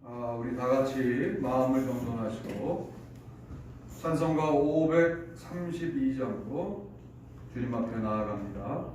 우리 다 같이 마음을 정돈하시고 찬송가 532장으로 주님 앞에 나아갑니다.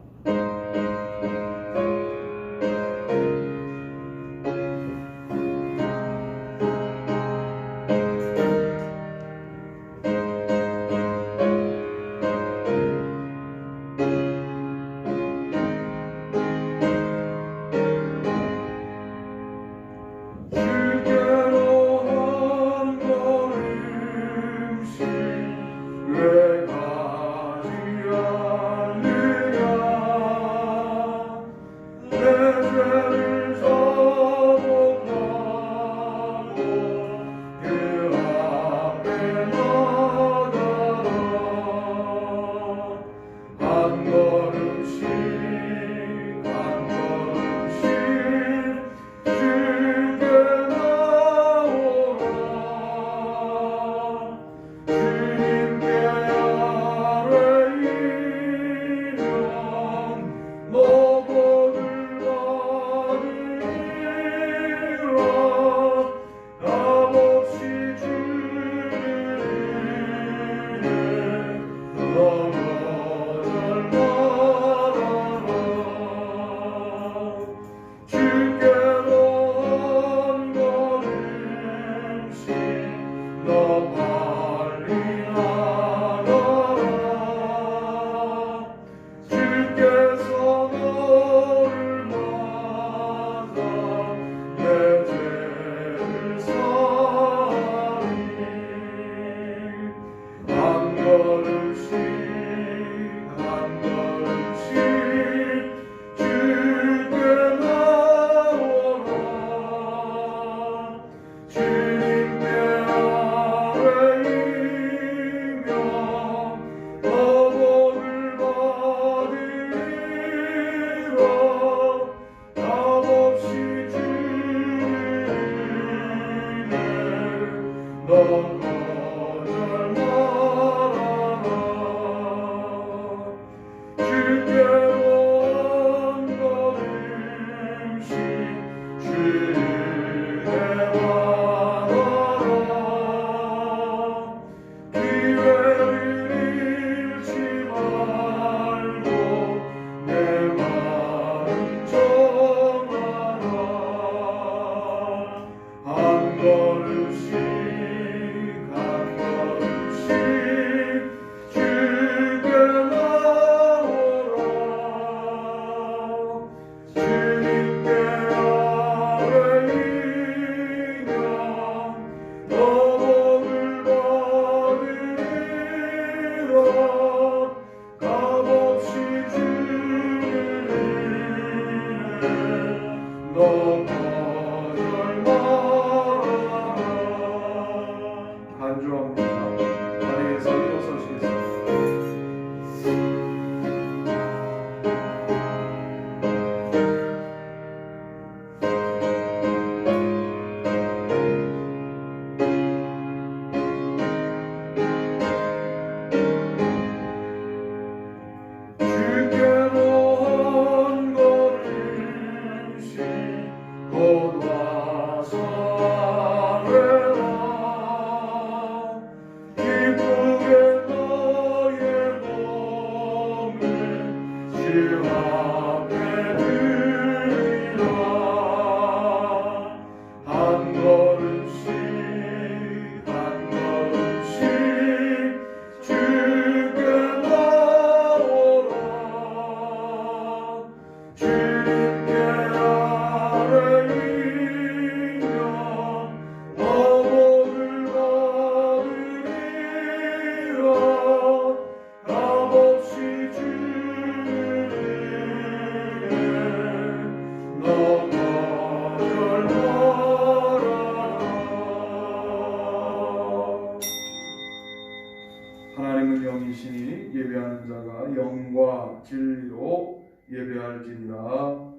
하나님은 영이시니 예배하는 자가 영과 진리로 예배할지니라.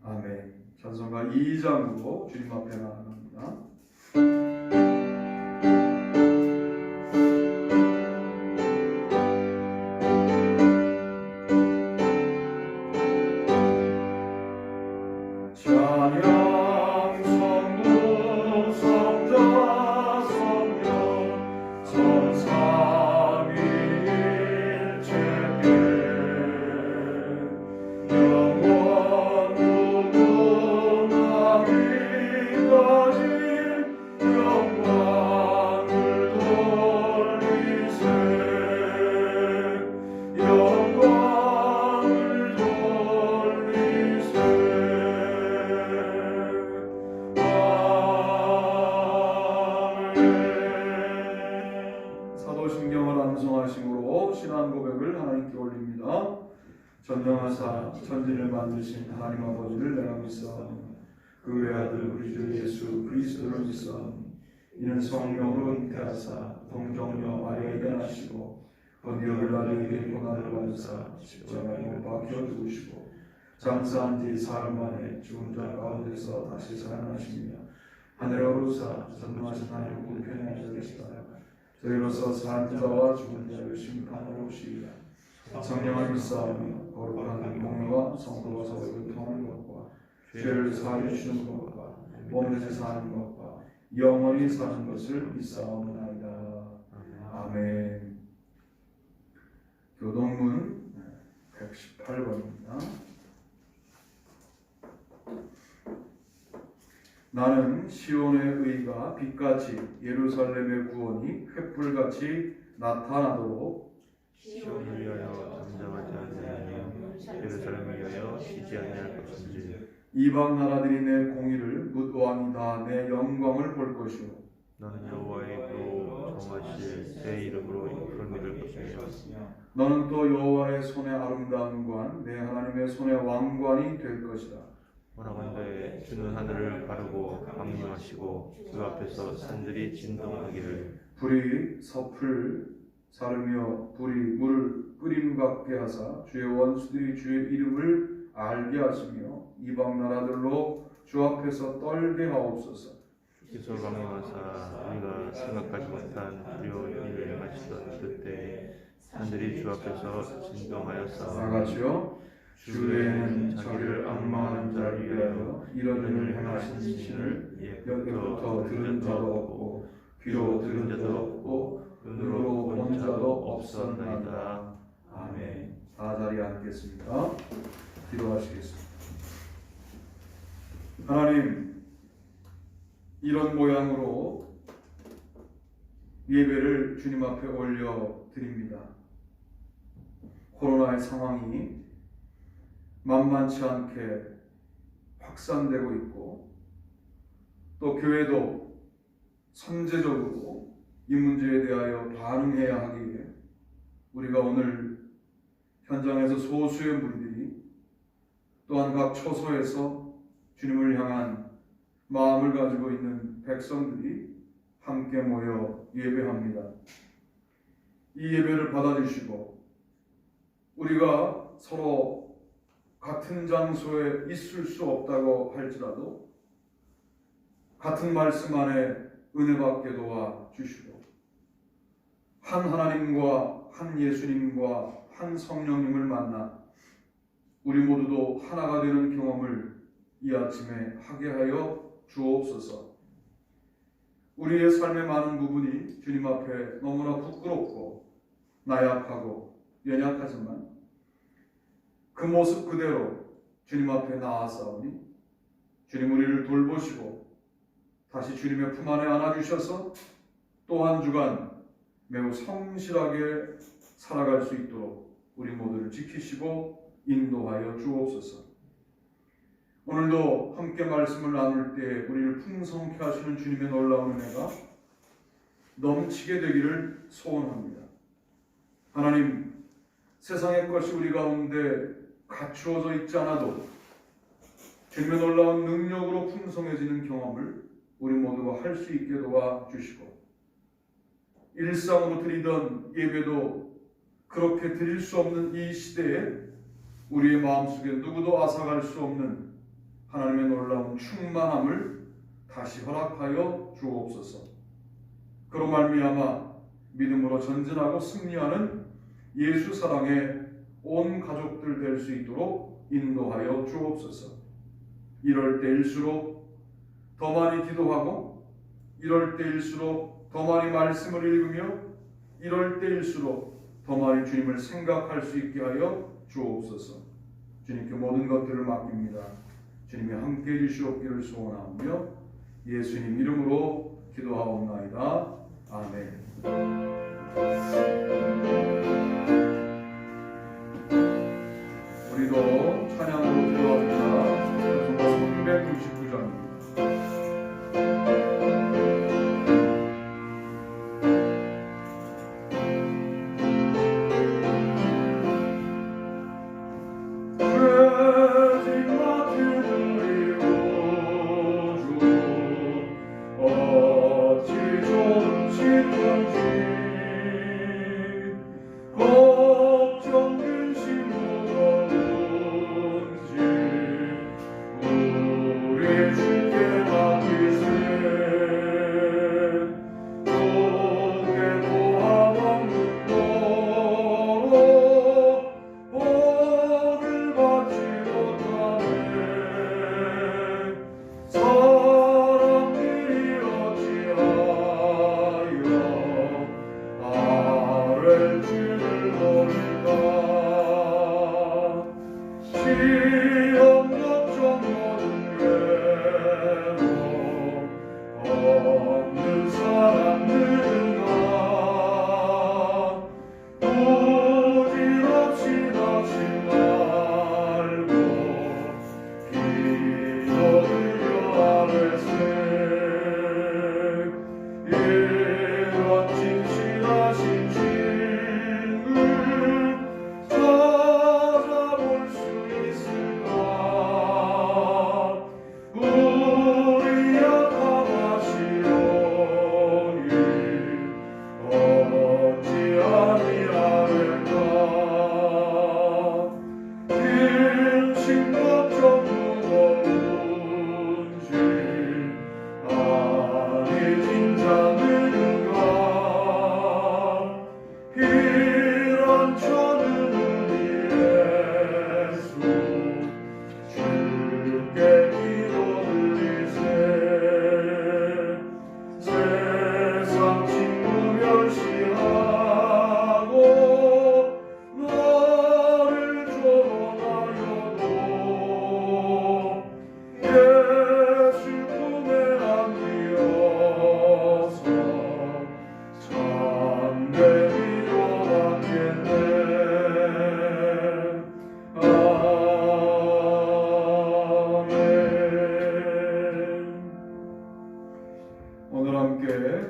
아멘. 찬송가 2장으로 주님 앞에 나아갑니다. 찬양 성부 하나님 아버지를 내가 믿사오니 그 외아들 우리 주 예수 그리스도를 믿사오니 이는 성령으로 잉태하사 동정녀 마리아에게 나시고 본디오 빌라도에게 고난을 받으사 십자가에 못 박혀 죽으시고 장사한 뒤 사흘 만에 죽은 자 가운데서 다시 살아나시며 하늘로 오르사 전능하신 하나님 우편에 앉으시다가 저희로서 사는 자와 죽은 자를 심판하러 오시리라. 성령을 믿사오며 거룩한 공의와 성도와 서로 통하는 것과 죄를 사하여 주시는 것과 몸에서 사는 것과 영원히 사는 것을 믿사옵나이다. 아멘. 교동문 118번입니다. 나는 시온의 의가 빛같이 예루살렘의 구원이 횃불같이 나타나도록 시온을 위하여 잠잠하지 아니하며 예루살렘을 위하여 쉬지 아니할 것인지 이방 나라들이 내 공의를 묻 왕이 다 내 영광을 볼 것이요 너는 여호와의 입으로 정하실 내 이름으로 이끌 믿을 것이며 너는 또 여호와의 손의 아름다움과 내 하나님의 손의 왕관이 될 것이다. 원하건대 주는 하늘을 가르고 강림하시고 그 앞에서 산들이 진동하기를 불이 섭을 사르며 불이 물을 끓임 같게 하사 주의 원수들이 주의 이름을 알게 하시며 이방 나라들로 주 앞에서 떨게 하옵소서. 주께서 강림하사 우리가 생각하지 못한 두려운 일을 행하시던 그때 산들이 주 앞에서 진동하였사. 나같이요 주에는 자기를 악망하는 자를 위하여 이런 일을 행하신 신을 여태부터 들은 자도 없고 귀로 들은 자도 없고 눈으로 본 자도 없었나이다. 아멘. 다 자리에 앉겠습니다. 기도하시겠습니다. 하나님, 이런 모양으로 예배를 주님 앞에 올려드립니다. 코로나의 상황이 만만치 않게 확산되고 있고 또 교회도 선제적으로 이 문제에 대하여 반응해야 하기에 우리가 오늘 현장에서 소수의 분들이 또한 각 처소에서 주님을 향한 마음을 가지고 있는 백성들이 함께 모여 예배합니다. 이 예배를 받아주시고 우리가 서로 같은 장소에 있을 수 없다고 할지라도 같은 말씀 안에 은혜 받게 도와주시고 한 하나님과 한 예수님과 한 성령님을 만나 우리 모두도 하나가 되는 경험을 이 아침에 하게 하여 주옵소서. 우리의 삶의 많은 부분이 주님 앞에 너무나 부끄럽고 나약하고 연약하지만 그 모습 그대로 주님 앞에 나아사오니 주님 우리를 돌보시고 다시 주님의 품 안에 안아주셔서 또 한 주간 매우 성실하게 살아갈 수 있도록 우리 모두를 지키시고 인도하여 주옵소서. 오늘도 함께 말씀을 나눌 때 우리를 풍성케 하시는 주님의 놀라운 은혜가 넘치게 되기를 소원합니다. 하나님, 세상의 것이 우리 가운데 갖추어져 있지 않아도 주님의 놀라운 능력으로 풍성해지는 경험을 우리 모두가 할 수 있게 도와주시고 일상으로 드리던 예배도 그렇게 드릴 수 없는 이 시대에 우리의 마음속에 누구도 앗아갈 수 없는 하나님의 놀라운 충만함을 다시 허락하여 주옵소서. 그로 말미암아 믿음으로 전진하고 승리하는 예수 사랑의 온 가족들 될 수 있도록 인도하여 주옵소서. 이럴 때일수록 더 많이 기도하고 이럴 때일수록 더 많이 말씀을 읽으며 이럴 때일수록 더 많이 주님을 생각할 수 있게 하여 주옵소서. 주님께 모든 것들을 맡깁니다. 주님이 함께 해주시옵기를 소원하며 예수님 이름으로 기도하옵나이다. 아멘. 우리도 찬양으로 기도합니다. 369장. 죄진 것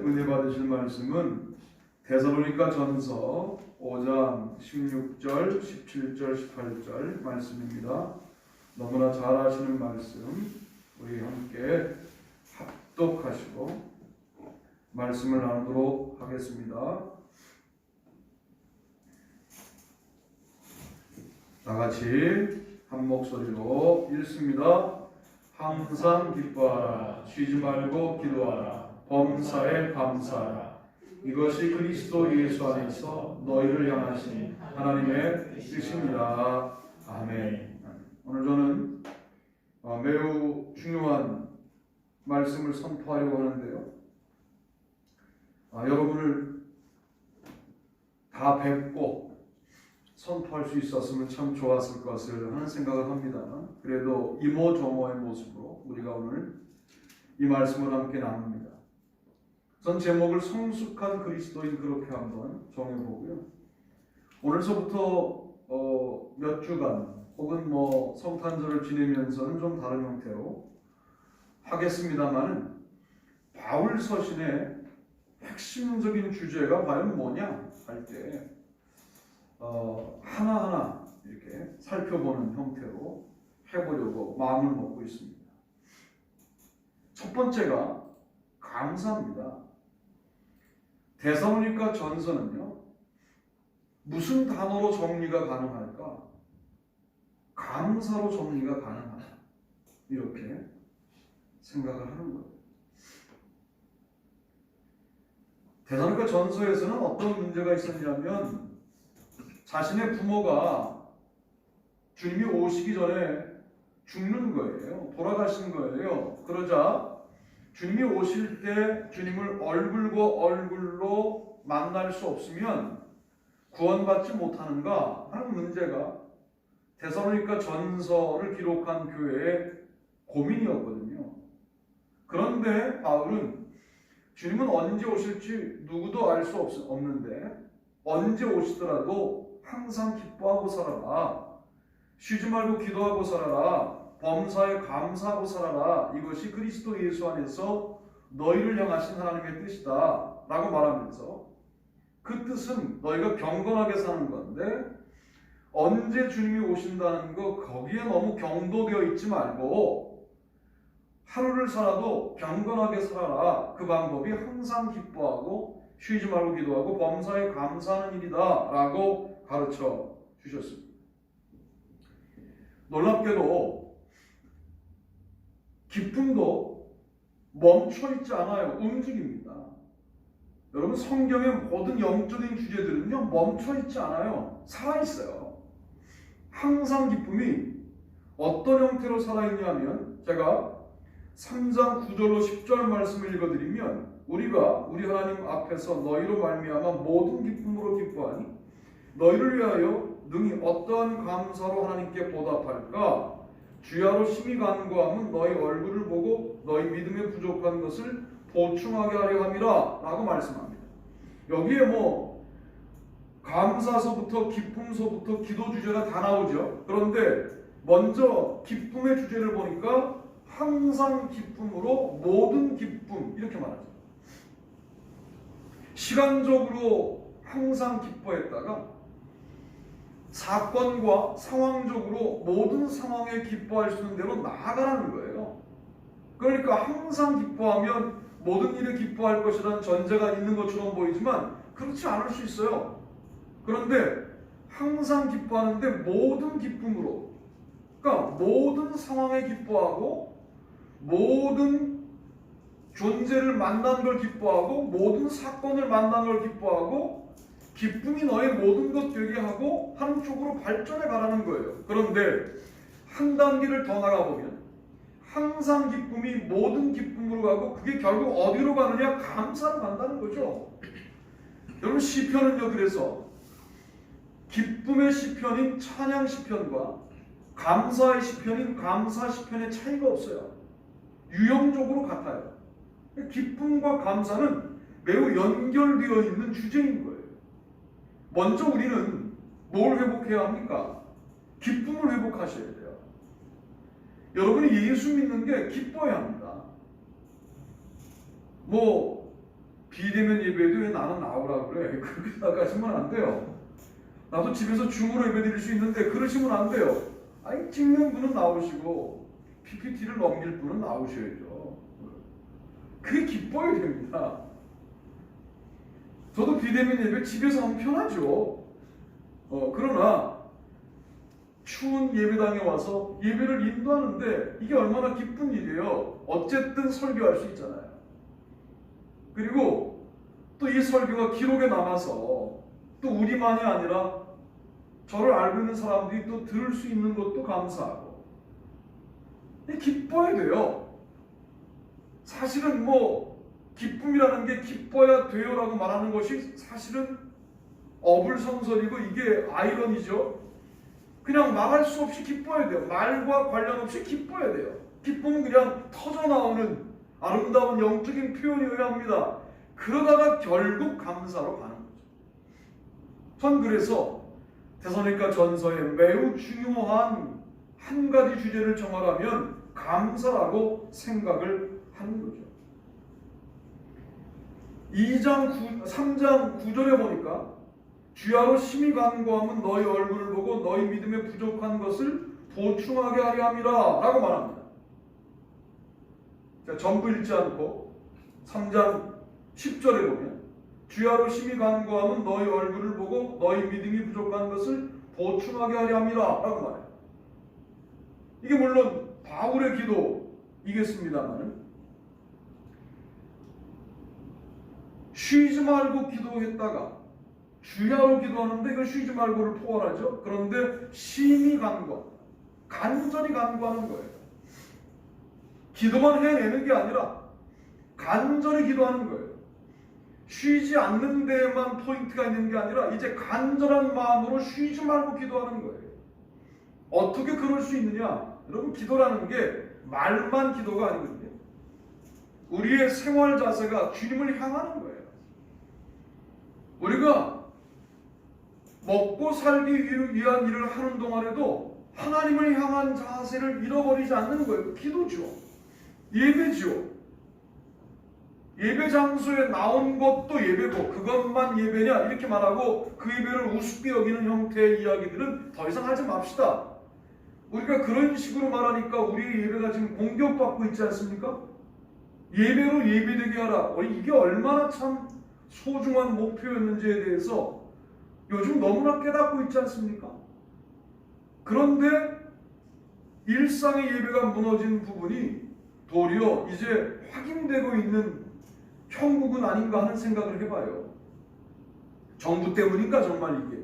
은혜 받으실 말씀은 데살로니가 전서 5장 16절, 17절, 18절 말씀입니다. 너무나 잘 아시는 말씀, 우리 함께 합독하시고 말씀을 나누도록 하겠습니다. 다 같이 한 목소리로 읽습니다. 항상 기뻐하라, 쉬지 말고 기도하라, 범사에 감사하라. 이것이 그리스도 예수 안에서 너희를 향하신 하나님의 뜻입니다. 아멘. 오늘 저는 매우 중요한 말씀을 선포하려고 하는데요. 여러분을 다 뵙고 선포할 수 있었으면 참 좋았을 것을 하는 생각을 합니다. 그래도 이모저모의 모습으로 우리가 오늘 이 말씀을 함께 나눕니다. 전 제목을 성숙한 그리스도인 그렇게 한번 정해보고요. 오늘서부터 몇 주간 혹은 성탄절을 지내면서는 좀 다른 형태로 하겠습니다만은 바울 서신의 핵심적인 주제가 과연 뭐냐 할 때 하나하나 이렇게 살펴보는 형태로 해보려고 마음을 먹고 있습니다. 첫 번째가 감사입니다. 데살로니가 전서는요, 무슨 단어로 정리가 가능할까? 감사로 정리가 가능하다. 이렇게 생각을 하는 거예요. 데살로니가 전서에서는 어떤 문제가 있었냐면 자신의 부모가 주님이 오시기 전에 죽는 거예요. 돌아가신 거예요. 그러자 주님이 오실 때 주님을 얼굴과 얼굴로 만날 수 없으면 구원받지 못하는가 하는 문제가 데살로니가 전서를 기록한 교회의 고민이었거든요. 그런데 바울은 주님은 언제 오실지 누구도 알 수 없는데 언제 오시더라도 항상 기뻐하고 살아라. 쉬지 말고 기도하고 살아라. 범사에 감사하고 살아라. 이것이 그리스도 예수 안에서 너희를 향하신 하나님의 뜻이다 라고 말하면서 그 뜻은 너희가 경건하게 사는 건데 언제 주님이 오신다는 거 거기에 너무 경도되어 있지 말고 하루를 살아도 경건하게 살아라. 그 방법이 항상 기뻐하고 쉬지 말고 기도하고 범사에 감사하는 일이다 라고 가르쳐 주셨습니다. 놀랍게도 기쁨도 멈춰있지 않아요. 움직입니다. 여러분 성경의 모든 영적인 주제들은요 멈춰있지 않아요. 살아있어요. 항상 기쁨이 어떤 형태로 살아있냐면 제가 3장 9절로 10절 말씀을 읽어드리면 우리가 우리 하나님 앞에서 너희로 말미암아 모든 기쁨으로 기뻐하니 너희를 위하여 능히 어떠한 감사로 하나님께 보답할까? 주야로 심히 간구함은 너희 얼굴을 보고 너희 믿음에 부족한 것을 보충하게 하려 함이라 라고 말씀합니다. 여기에 감사서부터 기쁨서부터 기도 주제가 다 나오죠. 그런데 먼저 기쁨의 주제를 보니까 항상 기쁨으로 모든 기쁨 이렇게 말하죠. 시간적으로 항상 기뻐했다가 사건과 상황적으로 모든 상황에 기뻐할 수 있는 대로 나아가라는 거예요. 그러니까 항상 기뻐하면 모든 일에 기뻐할 것이라는 전제가 있는 것처럼 보이지만 그렇지 않을 수 있어요. 그런데 항상 기뻐하는데 모든 기쁨으로, 그러니까 모든 상황에 기뻐하고 모든 존재를 만난 걸 기뻐하고 모든 사건을 만난 걸 기뻐하고 기쁨이 너의 모든 것 되게 하고 하는 쪽으로 발전해 가라는 거예요. 그런데 한 단계를 더 나가보면 항상 기쁨이 모든 기쁨으로 가고 그게 결국 어디로 가느냐? 감사로 간다는 거죠. 여러분 시편은요 그래서 기쁨의 시편인 찬양 시편과 감사의 시편인 감사 시편의 차이가 없어요. 유형적으로 같아요. 기쁨과 감사는 매우 연결되어 있는 주제인 거예요. 먼저 우리는 뭘 회복해야 합니까? 기쁨을 회복하셔야 돼요. 여러분이 예수 믿는 게 기뻐야 합니다. 비대면 예배도 왜 나는 나오라 그래? 그렇게 생각하시면 안 돼요. 나도 집에서 줌으로 예배 드릴 수 있는데 그러시면 안 돼요. 아니, 찍는 분은 나오시고 PPT를 넘길 분은 나오셔야죠. 그게 기뻐야 됩니다. 저도 비대면 예배 집에서 하면 편하죠. 그러나 추운 예배당에 와서 예배를 인도하는데 이게 얼마나 기쁜 일이에요. 어쨌든 설교할 수 있잖아요. 그리고 또 이 설교가 기록에 남아서 또 우리만이 아니라 저를 알고 있는 사람들이 또 들을 수 있는 것도 감사하고 기뻐야 돼요. 사실은 뭐 기쁨이라는 게 기뻐야 돼요라고 말하는 것이 사실은 어불성설이고 이게 아이러니죠. 그냥 말할 수 없이 기뻐야 돼요. 말과 관련 없이 기뻐야 돼요. 기쁨은 그냥 터져나오는 아름다운 영적인 표현이어야 합니다. 그러다가 결국 감사로 가는 거죠. 전 그래서 데살로니가 전서에 매우 중요한 한 가지 주제를 정하라면 감사라고 생각을 하는 거죠. 3장 9절에 보니까 주야로 심히 간구하면 너희 얼굴을 보고 너희 믿음에 부족한 것을 보충하게 하려 함이라 라고 말합니다. 자, 전부 읽지 않고 3장 10절에 보면 주야로 심히 간구하면 너희 얼굴을 보고 너희 믿음이 부족한 것을 보충하게 하려 함이라 라고 말해요. 이게 물론 바울의 기도이겠습니다만 쉬지 말고 기도했다가 주야로 기도하는데 이걸 쉬지 말고를 포괄하죠. 그런데 심히 간구, 간절히 간구하는 거예요. 기도만 해내는 게 아니라 간절히 기도하는 거예요. 쉬지 않는 데에만 포인트가 있는 게 아니라 이제 간절한 마음으로 쉬지 말고 기도하는 거예요. 어떻게 그럴 수 있느냐? 여러분, 기도라는 게 말만 기도가 아니거든요. 우리의 생활 자세가 주님을 향하는 거예요. 우리가 먹고 살기 위한 일을 하는 동안에도 하나님을 향한 자세를 잃어버리지 않는 거예요. 기도죠. 예배죠. 예배 장소에 나온 것도 예배고 그것만 예배냐 이렇게 말하고 그 예배를 우습게 여기는 형태의 이야기들은 더 이상 하지 맙시다. 우리가 그런 식으로 말하니까 우리의 예배가 지금 공격받고 있지 않습니까? 예배로 예배되게 하라. 이게 얼마나 참 소중한 목표였는지에 대해서 요즘 너무나 깨닫고 있지 않습니까? 그런데 일상의 예배가 무너진 부분이 도리어 이제 확인되고 있는 형국은 아닌가 하는 생각을 해봐요. 정부 때문인가 정말 이게.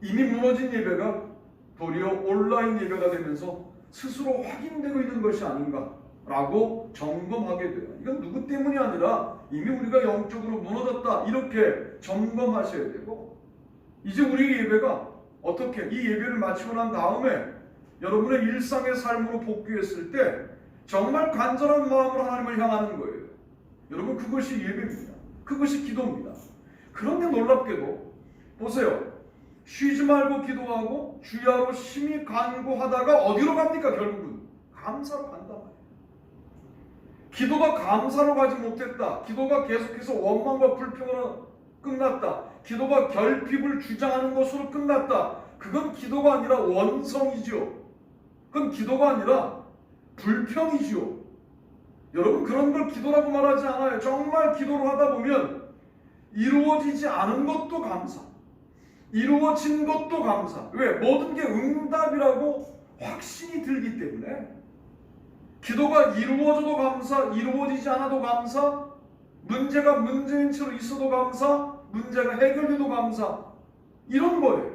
이미 무너진 예배가 도리어 온라인 예배가 되면서 스스로 확인되고 있는 것이 아닌가라고 점검하게 돼요. 이건 누구 때문이 아니라 이미 우리가 영적으로 무너졌다 이렇게 점검하셔야 되고, 이제 우리 예배가 어떻게 이 예배를 마치고 난 다음에 여러분의 일상의 삶으로 복귀했을 때 정말 간절한 마음으로 하나님을 향하는 거예요. 여러분, 그것이 예배입니다. 그것이 기도입니다. 그런데 놀랍게도 보세요. 쉬지 말고 기도하고 주야로 심히 간구하다가 어디로 갑니까? 결국은 감사로 간단 말이에요. 기도가 감사로 가지 못했다. 기도가 계속해서 원망과 불평으로 끝났다. 기도가 결핍을 주장하는 것으로 끝났다. 그건 기도가 아니라 원성이죠. 그건 기도가 아니라 불평이죠. 여러분, 그런 걸 기도라고 말하지 않아요. 정말 기도를 하다 보면 이루어지지 않은 것도 감사, 이루어진 것도 감사. 왜? 모든 게 응답이라고 확신이 들기 때문에. 기도가 이루어져도 감사, 이루어지지 않아도 감사, 문제가 문제인 채로 있어도 감사, 문제가 해결돼도 감사, 이런 거예요.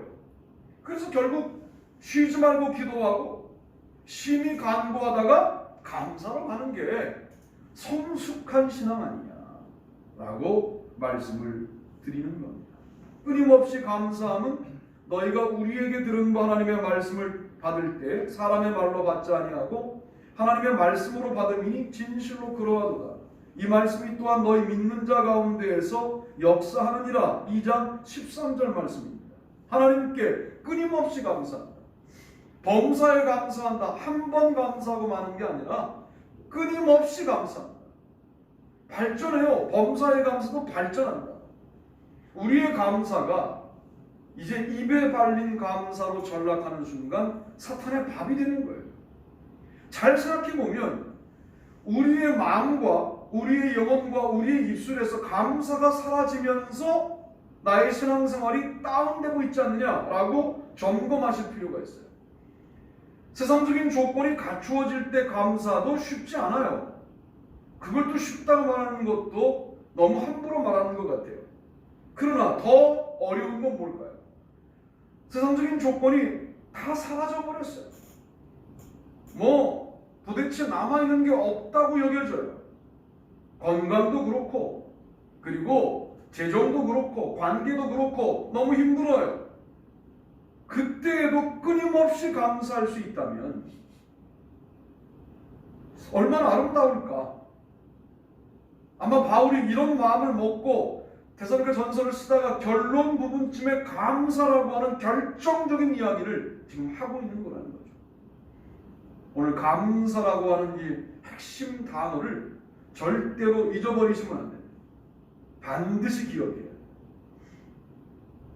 그래서 결국 쉬지 말고 기도하고 심히 간구하다가 감사로 가는 게 성숙한 신앙 아니냐라고 말씀을 드리는 겁니다. 끊임없이 감사함은 너희가 우리에게 들은 바 하나님의 말씀을 받을 때 사람의 말로 받지 아니하고 하나님의 말씀으로 받음이니 진실로 그러하도다. 이 말씀이 또한 너희 믿는 자 가운데에서 역사하느니라. 2장 13절 말씀입니다. 하나님께 끊임없이 감사한다. 범사에 감사한다. 한 번 감사하고 마는 게 아니라 끊임없이 감사한다. 발전해요. 범사의 감사도 발전한다. 우리의 감사가 이제 입에 발린 감사로 전락하는 순간 사탄의 밥이 되는 거예요. 잘 생각해보면 우리의 마음과 우리의 영혼과 우리의 입술에서 감사가 사라지면서 나의 신앙생활이 다운되고 있지 않느냐라고 점검하실 필요가 있어요. 세상적인 조건이 갖추어질 때 감사도 쉽지 않아요. 그걸 또 쉽다고 말하는 것도 너무 함부로 말하는 것 같아요. 그러나 더 어려운 건 뭘까요? 세상적인 조건이 다 사라져버렸어요. 도대체 남아있는 게 없다고 여겨져요. 건강도 그렇고, 그리고 재정도 그렇고, 관계도 그렇고, 너무 힘들어요. 그때에도 끊임없이 감사할 수 있다면 얼마나 아름다울까. 아마 바울이 이런 마음을 먹고 데살로니가 전서를 쓰다가 결론 부분쯤에 감사라고 하는 결정적인 이야기를 지금 하고 있는 거라는 거죠. 오늘 감사라고 하는 이 핵심 단어를 절대로 잊어버리시면 안 됩니다. 반드시 기억해요.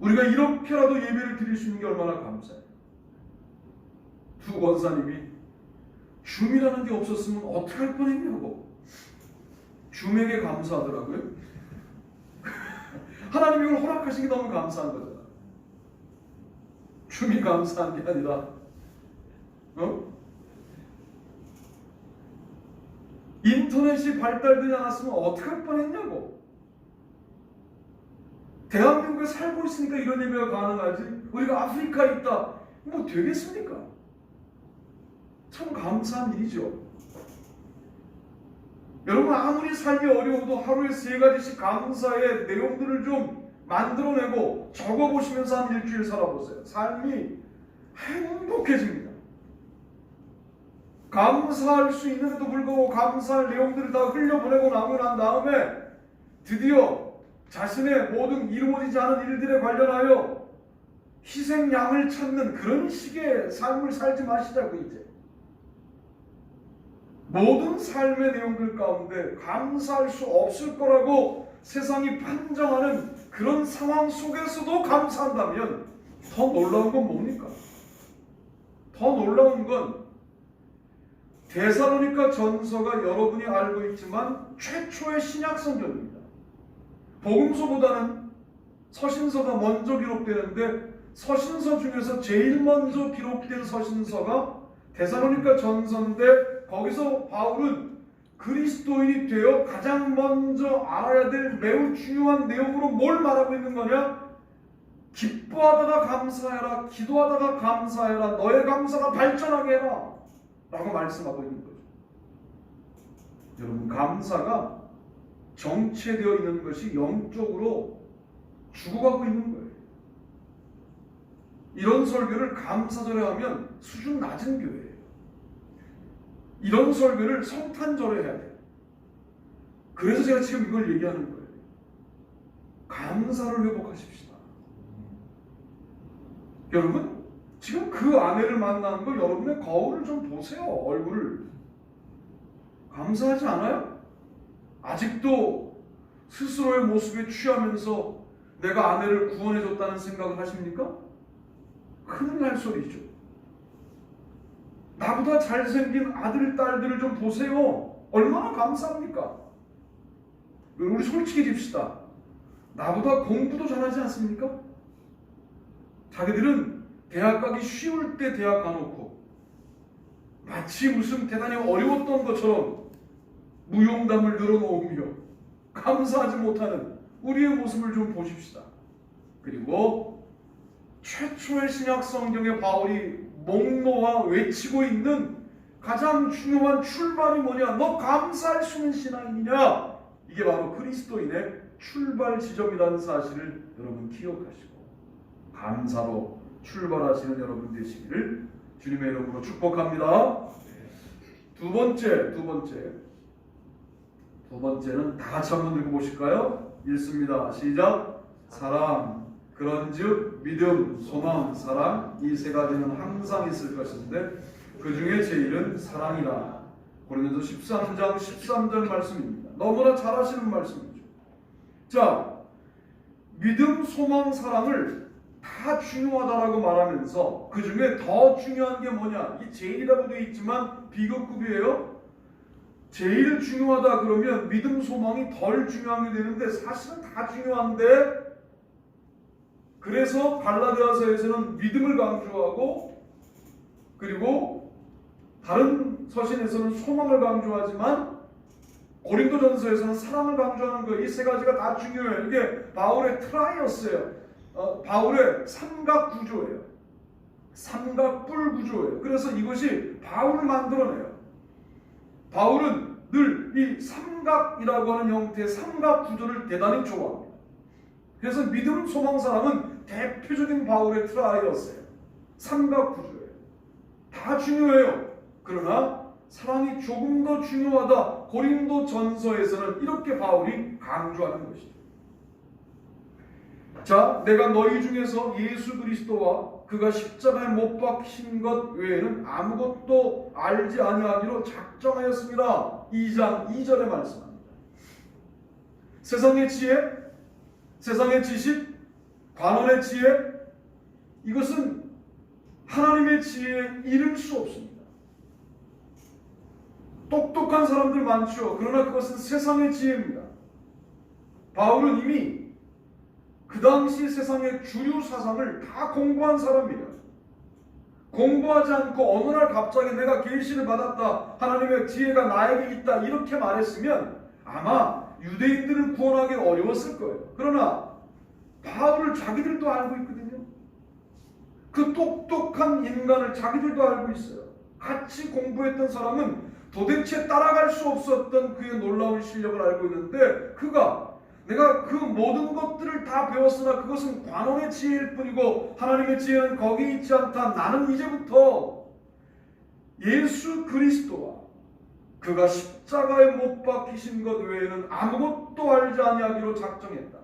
우리가 이렇게라도 예배를 드릴 수 있는 게 얼마나 감사해요. 두 권사님이 줌이라는 게 없었으면 어떻게 할 뻔했냐고 줌에게 감사하더라고요. 하나님이 이걸 허락하신 게 너무 감사한 거잖아. 줌이 감사한 게 아니라 인터넷이 발달되지 않았으면 어떻게 할 뻔했냐고. 대한민국에 살고 있으니까 이런 예배가 가능하지. 우리가 아프리카에 있다. 뭐 되겠습니까? 참 감사한 일이죠. 여러분 아무리 삶이 어려워도 하루에 3가지씩 감사의 내용들을 좀 만들어내고 적어보시면서 한 일주일 살아보세요. 삶이 행복해집니다. 감사할 수 있는데도 불구하고 감사할 내용들을 다 흘려보내고 나고 난 다음에 드디어 자신의 모든 이루어지지 않은 일들에 관련하여 희생양을 찾는 그런 식의 삶을 살지 마시자고. 이제 모든 삶의 내용들 가운데 감사할 수 없을 거라고 세상이 판정하는 그런 상황 속에서도 감사한다면 더 놀라운 건 뭡니까? 더 놀라운 건 데살로니가 전서가 여러분이 알고 있지만 최초의 신약 성경입니다. 복음서보다는 서신서가 먼저 기록되는데 서신서 중에서 제일 먼저 기록된 서신서가 데살로니가 전서인데 거기서 바울은 그리스도인이 되어 가장 먼저 알아야 될 매우 중요한 내용으로 뭘 말하고 있는 거냐? 기뻐하다가 감사해라, 기도하다가 감사해라, 너의 감사가 발전하게 해라 라고 말씀하고 있는 거죠. 여러분 감사가 정체되어 있는 것이 영적으로 죽어가고 있는 거예요. 이런 설교를 감사절에 하면 수준 낮은 교회예요. 이런 설교를 성탄절에 해야 돼요. 그래서 제가 지금 이걸 얘기하는 거예요. 감사를 회복하십시다. 여러분 지금 그 아내를 만나는 거 여러분의 거울을 좀 보세요. 얼굴을. 감사하지 않아요? 아직도 스스로의 모습에 취하면서 내가 아내를 구원해줬다는 생각을 하십니까? 큰일 날 소리죠. 나보다 잘생긴 아들, 딸들을 좀 보세요. 얼마나 감사합니까? 우리 솔직해집시다. 나보다 공부도 잘하지 않습니까? 자기들은 대학 가기 쉬울 때 대학 가놓고 마치 무슨 대단히 어려웠던 것처럼 무용담을 늘어놓으며 감사하지 못하는 우리의 모습을 좀 보십시다. 그리고 최초의 신약 성경의 바울이 목놓아 외치고 있는 가장 중요한 출발이 뭐냐? 너 감사할 수 있는 신앙이냐? 이게 바로 그리스도인의 출발 지점이라는 사실을 여러분 기억하시고 감사로 출발하시는 여러분 되시기를 주님의 이름으로 축복합니다. 두 번째는 다 같이 한번 읽어보실까요? 읽습니다. 시작. 사랑, 그런즉 믿음, 소망, 사랑 이 3가지는 항상 있을 것인데 그 중에 제일은 사랑이라. 고린도서 13장 13절 말씀입니다. 너무나 잘 아시는 말씀이죠. 자, 믿음, 소망, 사랑을 다 중요하다라고 말하면서 그 중에 더 중요한 게 뭐냐? 이 제일이라고 되어 있지만 비교급이에요. 제일 중요하다 그러면 믿음, 소망이 덜 중요한 게 되는데 사실은 다 중요한데, 그래서 갈라디아서에서는 믿음을 강조하고 그리고 다른 서신에서는 소망을 강조하지만 고린도전서에서는 사랑을 강조하는 거예요. 이 세 가지가 다 중요해요. 이게 바울의 트라이였어요. 바울의 삼각 구조예요. 삼각뿔 구조예요. 그래서 이것이 바울을 만들어내요. 바울은 늘 이 삼각이라고 하는 형태의 삼각 구조를 대단히 좋아합니다. 그래서 믿음, 소망, 사랑은 대표적인 바울의 트라이였어요. 삼각 구조예요. 다 중요해요. 그러나 사랑이 조금 더 중요하다. 고린도 전서에서는 이렇게 바울이 강조하는 것이죠. 자, 내가 너희 중에서 예수 그리스도와 그가 십자가에 못 박힌 것 외에는 아무것도 알지 아니하기로 작정하였습니다. 2장 2절에 말씀합니다. 세상의 지혜, 세상의 지식, 관원의 지혜, 이것은 하나님의 지혜에 이를 수 없습니다. 똑똑한 사람들 많죠. 그러나 그것은 세상의 지혜입니다. 바울은 이미 그 당시 세상의 주류 사상을 다 공부한 사람이에요. 공부하지 않고 어느 날 갑자기 내가 계시를 받았다, 하나님의 지혜가 나에게 있다, 이렇게 말했으면 아마 유대인들을 구원하기 어려웠을 거예요. 그러나 바울을 자기들도 알고 있거든요. 그 똑똑한 인간을 자기들도 알고 있어요. 같이 공부했던 사람은 도대체 따라갈 수 없었던 그의 놀라운 실력을 알고 있는데, 그가 내가 그 모든 것들을 다 배웠으나 그것은 관원의 지혜일 뿐이고 하나님의 지혜는 거기 있지 않다. 나는 이제부터 예수 그리스도와 그가 십자가에 못 박히신 것 외에는 아무것도 알지 아니하기로 작정했다.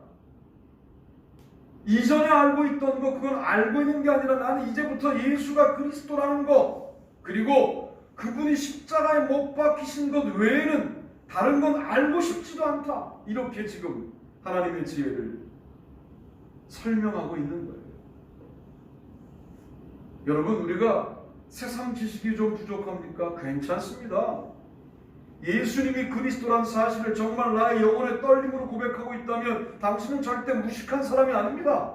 이전에 알고 있던 거, 그건 알고 있는 게 아니라 나는 이제부터 예수가 그리스도라는 거, 그리고 그분이 십자가에 못 박히신 것 외에는 다른 건 알고 싶지도 않다. 이렇게 지금 하나님의 지혜를 설명하고 있는 거예요. 여러분, 우리가 세상 지식이 좀 부족합니까? 괜찮습니다. 예수님이 그리스도란 사실을 정말 나의 영혼의 떨림으로 고백하고 있다면 당신은 절대 무식한 사람이 아닙니다.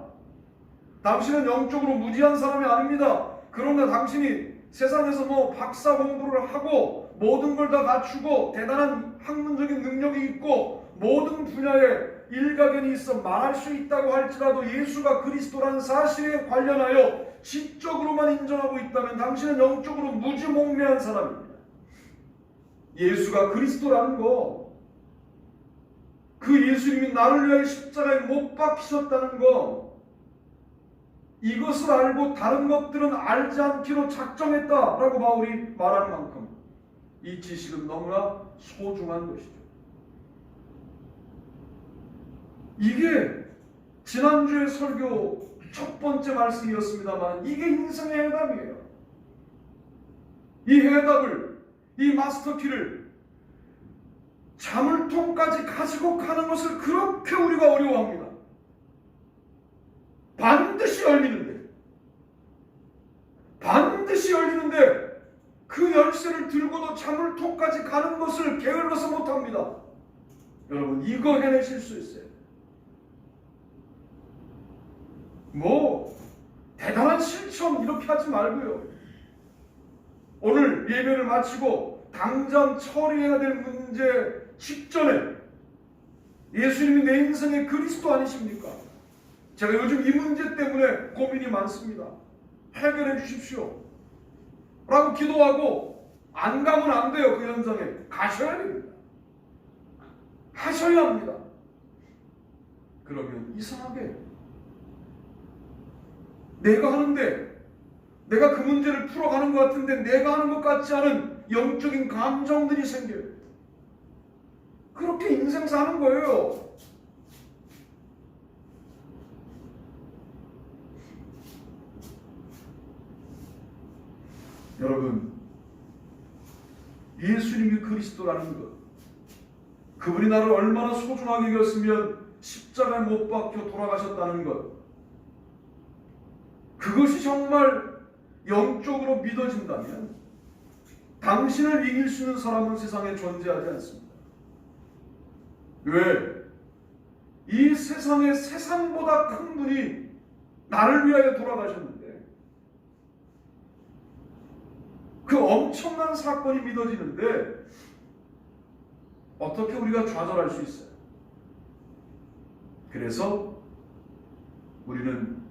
당신은 영적으로 무지한 사람이 아닙니다. 그러나 당신이 세상에서 박사 공부를 하고 모든 걸 다 갖추고 대단한 학문적인 능력이 있고 모든 분야에 일가견이 있어 말할 수 있다고 할지라도 예수가 그리스도라는 사실에 관련하여 지적으로만 인정하고 있다면 당신은 영적으로 무지몽매한 사람입니다. 예수가 그리스도라는 거, 그 예수님이 나를 위하여 십자가에 못 박히셨다는 거, 이것을 알고 다른 것들은 알지 않기로 작정했다라고 바울이 말하는 만큼 이 지식은 너무나 소중한 것이죠. 이게 지난주의 설교 첫 번째 말씀이었습니다만 이게 인생의 해답이에요. 이 해답을, 이 마스터키를 자물통까지 가지고 가는 것을 그렇게 우리가 어려워합니다. 반드시 열리는데 그 열쇠를 들고도 자물통까지 가는 것을 게을러서 못합니다. 여러분, 이거 해내실 수 있어요. 대단한 실천 이렇게 하지 말고요. 오늘 예배를 마치고 당장 처리해야 될 문제 직전에 예수님이 내 인생의 그리스도 아니십니까? 제가 요즘 이 문제 때문에 고민이 많습니다. 해결해 주십시오 라고 기도하고 안 가면 안 돼요. 그 현장에 가셔야 됩니다. 하셔야 합니다. 그러면 이상하게 내가 하는데, 내가 그 문제를 풀어가는 것 같은데 내가 하는 것 같지 않은 영적인 감정들이 생겨요. 그렇게 인생 사는 거예요. 여러분, 예수님이 그리스도라는 것, 그분이 나를 얼마나 소중하게 여겼으면 십자가에 못 박혀 돌아가셨다는 것, 그것이 정말 영적으로 믿어진다면 당신을 이길 수 있는 사람은 세상에 존재하지 않습니다. 왜? 이 세상에 세상보다 큰 분이 나를 위하여 돌아가셨는데, 그 엄청난 사건이 믿어지는데 어떻게 우리가 좌절할 수 있어요? 그래서 우리는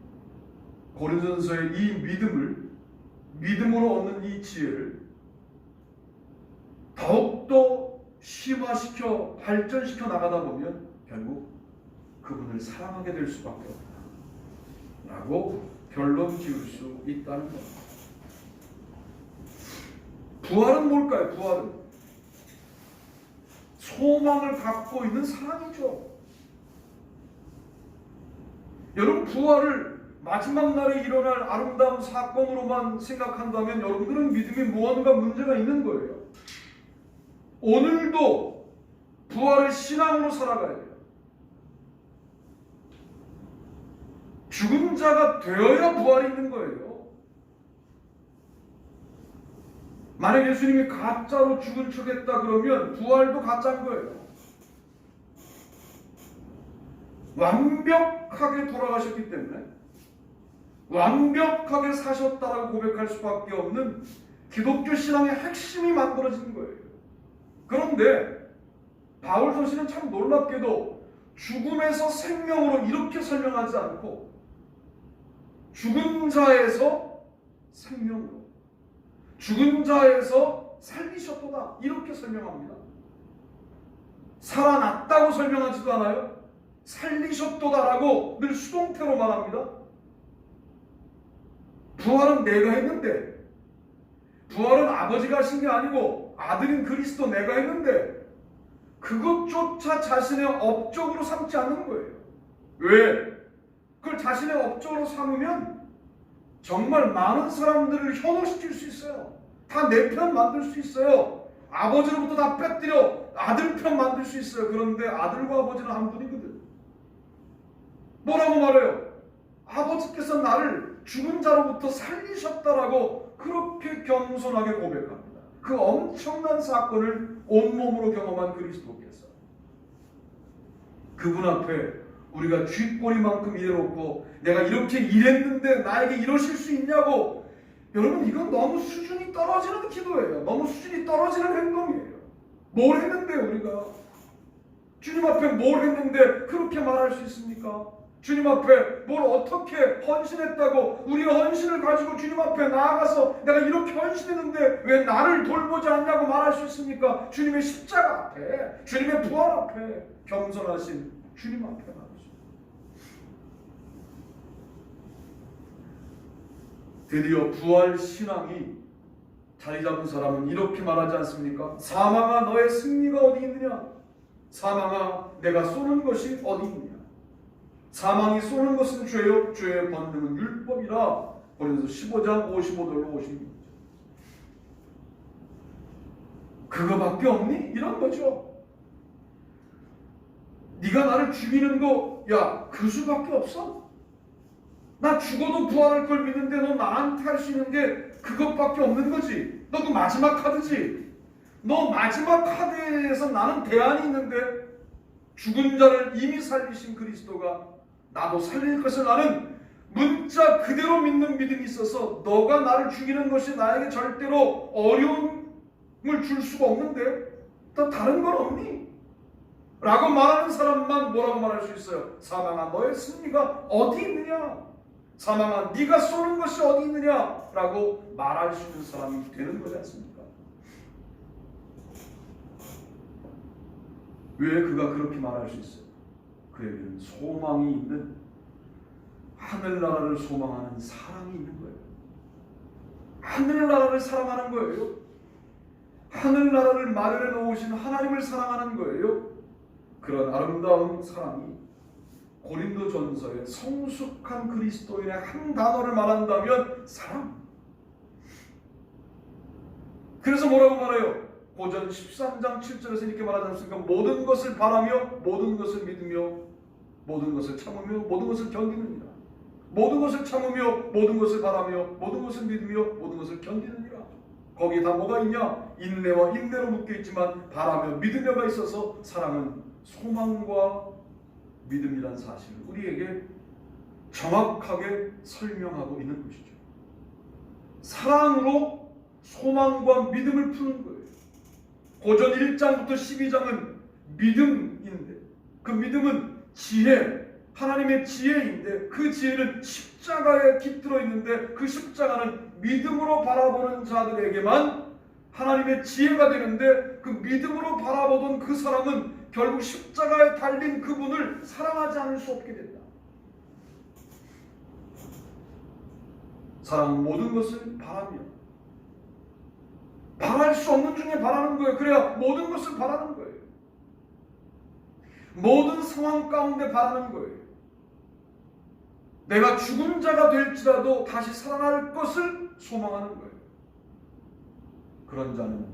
고린도전서의 이 믿음으로 얻는 이 지혜를 더욱더 심화시켜 발전시켜 나가다 보면 결국 그분을 사랑하게 될 수밖에 없다 라고 결론 지을 수 있다는 겁니다. 부활은 뭘까요? 부활은 소망을 갖고 있는 사랑이죠. 여러분, 부활을 마지막 날에 일어날 아름다운 사건으로만 생각한다면 여러분들은 믿음에 무언가 문제가 있는 거예요. 오늘도 부활의 신앙으로 살아가야 돼요. 죽은 자가 되어야 부활이 있는 거예요. 만약 예수님이 가짜로 죽은 척했다 그러면 부활도 가짜인 거예요. 완벽하게 돌아가셨기 때문에 완벽하게 사셨다라고 고백할 수밖에 없는 기독교 신앙의 핵심이 만들어진 거예요. 그런데 바울 서신은 참 놀랍게도 죽음에서 생명으로 이렇게 설명하지 않고 죽은 자에서 생명으로, 죽은 자에서 살리셨도다 이렇게 설명합니다. 살아났다고 설명하지도 않아요. 살리셨도다라고 늘 수동태로 말합니다. 부활은 내가 했는데, 부활은 아버지가 하신 게 아니고 아들인 그리스도 내가 했는데 그것조차 자신의 업적으로 삼지 않는 거예요. 왜? 그걸 자신의 업적으로 삼으면 정말 많은 사람들을 현혹시킬 수 있어요. 다 내 편 만들 수 있어요. 아버지로부터 다 빼뜨려 아들 편 만들 수 있어요. 그런데 아들과 아버지는 한 분이거든. 뭐라고 말해요? 아버지께서 나를 죽은 자로부터 살리셨다라고 그렇게 겸손하게 고백합니다. 그 엄청난 사건을 온몸으로 경험한 그리스도께서 그분 앞에 우리가 쥐꼬리만큼 일해놓고 내가 이렇게 일했는데 나에게 이러실 수 있냐고, 여러분 이건 너무 수준이 떨어지는 기도예요. 너무 수준이 떨어지는 행동이에요. 뭘 했는데 우리가 주님 앞에 뭘 했는데 그렇게 말할 수 있습니까? 주님 앞에 뭘 어떻게 헌신했다고 우리의 헌신을 가지고 주님 앞에 나아가서 내가 이렇게 헌신했는데 왜 나를 돌보지 않냐고 말할 수 있습니까? 주님의 십자가 앞에, 주님의 부활 앞에, 겸손하신 주님 앞에 말하죠. 드디어 부활 신앙이 자리 잡은 사람은 이렇게 말하지 않습니까? 사망아 너의 승리가 어디 있느냐? 사망아 내가 쏘는 것이 어디 있느냐? 사망이 쏘는 것은 죄요, 죄의 권능은 율법이라. 고린도서 15장 55절로 56절. 그거밖에 없니? 이런 거죠. 네가 나를 죽이는 거, 야, 그 수밖에 없어? 나 죽어도 부활할 걸 믿는데 너 나한테 할 수 있는 게 그것밖에 없는 거지. 너 그 마지막 카드지. 너 마지막 카드에서 나는 대안이 있는데 죽은 자를 이미 살리신 그리스도가 나도 살릴 것을 나는 문자 그대로 믿는 믿음이 있어서 너가 나를 죽이는 것이 나에게 절대로 어려움을 줄 수가 없는데 또 다른 건 없니? 라고 말하는 사람만 뭐라고 말할 수 있어요? 사망아 너의 승리가 어디 있느냐? 사망아 네가 쏘는 것이 어디 있느냐? 라고 말할 수 있는 사람이 되는 거지 않습니까? 왜 그가 그렇게 말할 수 있어요? 그에게는 소망이 있는, 하늘나라를 소망하는 사랑이 있는 거예요. 하늘나라를 사랑하는 거예요. 하늘나라를 마련해 놓으신 하나님을 사랑하는 거예요. 그런 아름다운 사랑이 고린도전서의 성숙한 그리스도인의 한 단어를 말한다면 사랑. 그래서 뭐라고 말해요? 고전 13장 7절에서 이렇게 말하지 않습니까? 모든 것을 바라며 모든 것을 믿으며 모든 것을 참으며 모든 것을 견디느니라. 모든 것을 참으며 모든 것을 바라며 모든 것을 믿으며 모든 것을 견디느니라. 거기에 다 뭐가 있냐? 인내와 인내로 묶여 있지만 바라며 믿으며가 있어서 사랑은 소망과 믿음이란 사실을 우리에게 정확하게 설명하고 있는 것이죠. 사랑으로 소망과 믿음을 푸는 거예요. 고전 1장부터 12장은 믿음인데 그 믿음은 지혜, 하나님의 지혜인데 그 지혜는 십자가에 깃들어 있는데 그 십자가는 믿음으로 바라보는 자들에게만 하나님의 지혜가 되는데 그 믿음으로 바라보던 그 사람은 결국 십자가에 달린 그분을 사랑하지 않을 수 없게 된다. 사랑은 모든 것을 바라며 바랄 수 없는 중에 바라는 거예요. 그래야 모든 것을 바라는 거예요. 모든 상황 가운데 바라는 거예요. 내가 죽은 자가 될지라도 다시 살아날 것을 소망하는 거예요. 그런 자는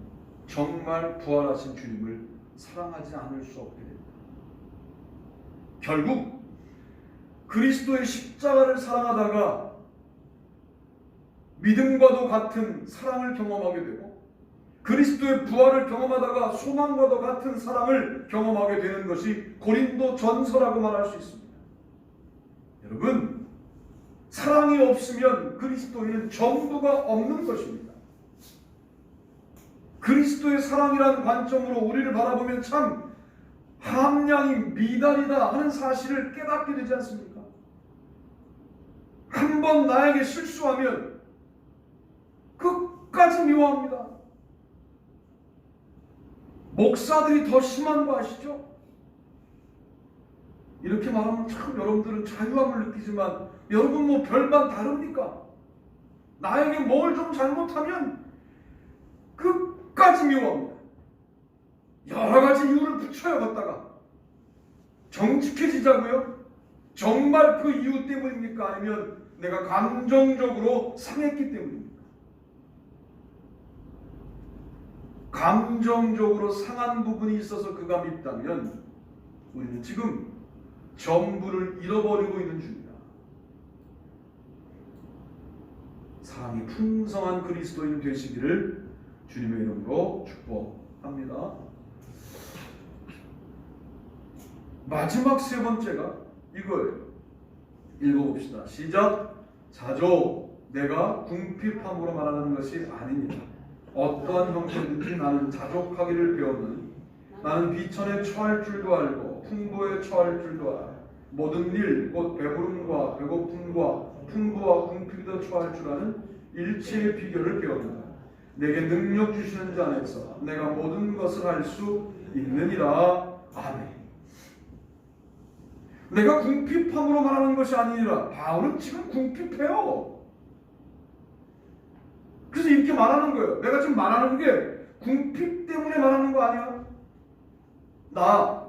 정말 부활하신 주님을 사랑하지 않을 수 없게 됩니다. 결국 그리스도의 십자가를 사랑하다가 믿음과도 같은 사랑을 경험하게 되고 그리스도의 부활을 경험하다가 소망과도 같은 사랑을 경험하게 되는 것이 고린도 전서라고 말할 수 있습니다. 여러분, 사랑이 없으면 그리스도인은 전부가 없는 것입니다. 그리스도의 사랑이라는 관점으로 우리를 바라보면 참 함량이 미달이다 하는 사실을 깨닫게 되지 않습니까? 한 번 나에게 실수하면 끝까지 미워합니다. 목사들이 더 심한 거 아시죠? 이렇게 말하면 참 여러분들은 자유함을 느끼지만 여러분 뭐 별반 다릅니까? 나에게 뭘 좀 잘못하면 끝까지 미워합니다. 여러 가지 이유를 붙여요. 갖다가 정직해지자고요? 정말 그 이유 때문입니까? 아니면 내가 감정적으로 상했기 때문입니까? 감정적으로 상한 부분이 있어서 그가 밉다면 우리는 지금 전부를 잃어버리고 있는 중이다. 사랑이 풍성한 그리스도인 되시기를 주님의 이름으로 축복합니다. 마지막 세 번째가 이거예요. 읽어봅시다. 시작. 자조, 내가 궁핍함으로 말하는 것이 아닙니다. 어떠한 형태든지 나는 자족하기를 배웠느니 나는 비천에 처할 줄도 알고 풍부에 처할 줄도 알아. 모든 일, 곧 배부름과 배고픔과 풍부와 궁핍에도 처할 줄 아는 일체의 비결을 배웠다. 내게 능력 주시는 자 안에서 내가 모든 것을 할 수 있느니라. 아멘. 내가 궁핍함으로 말하는 것이 아니라 바울은 지금 궁핍해요. 그래서 이렇게 말하는 거예요. 내가 지금 말하는 게 궁핍 때문에 말하는 거 아니야? 나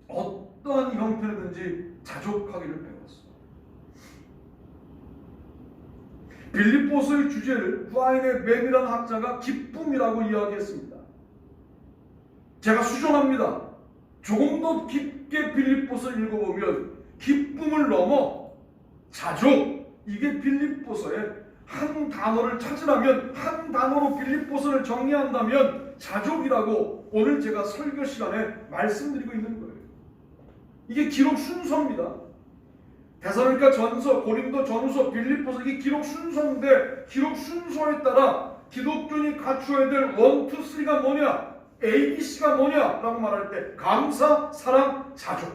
어떠한 형태든지 자족하기를 배웠어. 빌립보서의 주제를 후아인의 맨이라는 학자가 기쁨이라고 이야기했습니다. 제가 수정합니다. 조금 더 깊게 빌립보서 읽어보면 기쁨을 넘어 자족, 이게 빌립보서의 한 단어를 찾으라면, 한 단어로 빌립보서를 정리한다면 자족이라고 오늘 제가 설교 시간에 말씀드리고 있는 거예요. 이게 기록 순서입니다. 데살로니가 전서, 고린도 전후서, 빌립보서, 이게 기록 순서인데 기록 순서에 따라 기독교인이 갖추어야 될 1, 2, 3가 뭐냐? ABC가 뭐냐라고 말할 때 감사, 사랑, 자족.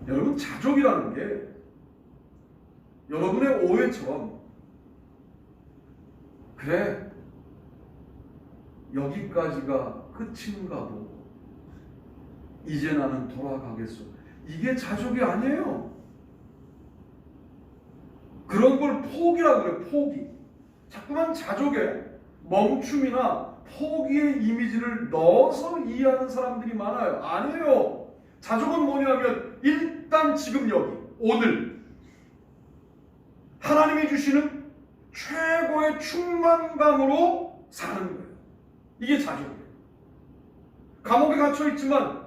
여러분, 자족이라는 게 여러분의 오해처럼 그래 여기까지가 끝인가 보고 이제 나는 돌아가겠소, 이게 자족이 아니에요. 그런 걸 포기라고 그래요. 포기. 자꾸만 자족에 멈춤이나 포기의 이미지를 넣어서 이해하는 사람들이 많아요. 아니에요. 자족은 뭐냐면 일단 지금 여기 오늘 하나님이 주시는 최고의 충만감으로 사는 거예요. 이게 자족이에요. 감옥에 갇혀 있지만